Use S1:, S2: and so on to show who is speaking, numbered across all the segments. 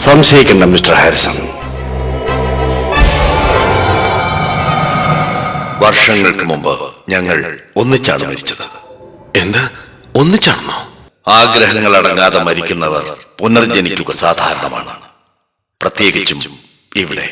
S1: സംശയിക്കണ്ട mister Harrison.
S2: വർഷങ്ങൾക്ക് മുമ്പ് ഞങ്ങൾ ഒന്നിച്ചാണ് മരിച്ചത്.
S3: എന്താ, ഒന്നിച്ചാണെന്നോ?
S2: ആഗ്രഹങ്ങൾ അടങ്ങാതെ മരിക്കുന്നവർ പുനർജനിക്കുക സാധാരണമാണ്, പ്രത്യേകിച്ചും ഇവിടെ.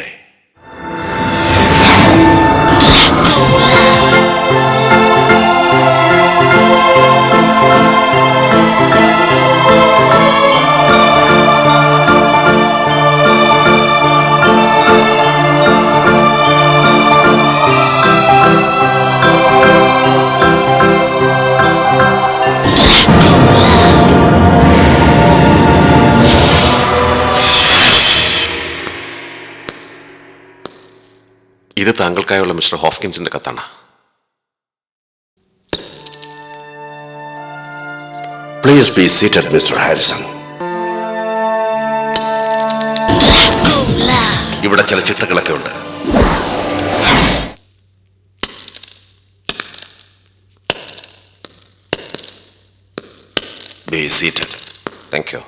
S3: ഇത് താങ്കൾക്കായുള്ള മിസ്റ്റർ ഹോപ്കിൻസിന്റെ കത്താണ്.
S1: Please be seated mister Harrison.
S2: ഇവിടെ ചില ചിട്ടകളൊക്കെ ഉണ്ട്. Be seated.
S3: Thank you.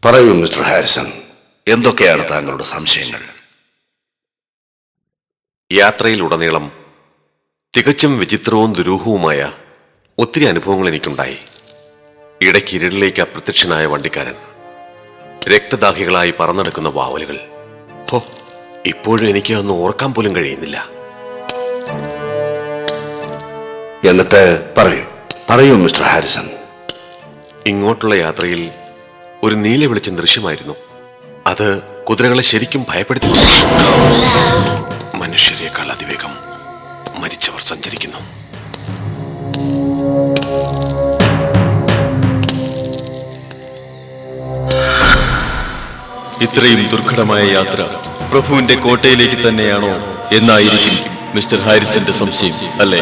S1: പറയൂ മിസ്റ്റർ ഹാരിസൺ,
S2: എന്തൊക്കെയാണ് താങ്കളുടെ സംശയങ്ങൾ?
S3: യാത്രയിലുടനീളം തികച്ചും വിചിത്രവും ദുരൂഹവുമായ ഒത്തിരി അനുഭവങ്ങൾ എനിക്കുണ്ടായി. ഇടയ്ക്ക് ഇരുളിലേക്ക് അപ്രത്യക്ഷനായ വണ്ടിക്കാരൻ, രക്തദാഹികളായി പറന്നെടുക്കുന്ന വാവലുകൾ. ഹോ, ഇപ്പോഴും എനിക്ക് ഒന്ന് ഓർക്കാൻ പോലും കഴിയുന്നില്ല.
S1: എന്നിട്ട് പറയൂ മിസ്റ്റർ ഹാരിസൺ.
S3: ഇങ്ങോട്ടുള്ള യാത്രയിൽ ഒരു നീല വെളിച്ചം ദൃശ്യമായിരുന്നു. അത് കുതിരകളെ ശരിക്കും ഭയപ്പെടുത്തി. മനുഷ്യരെക്കാൾ അതിവേഗം മരിച്ചവർ സഞ്ചരിക്കുന്നു.
S4: ഇത്രയും ദുർഘടമായ യാത്ര പ്രഭുവിന്റെ കോട്ടയിലേക്ക് തന്നെയാണോ എന്നായിരിക്കും മിസ്റ്റർ ഹാരിസന്റെ സംശയം, അല്ലേ?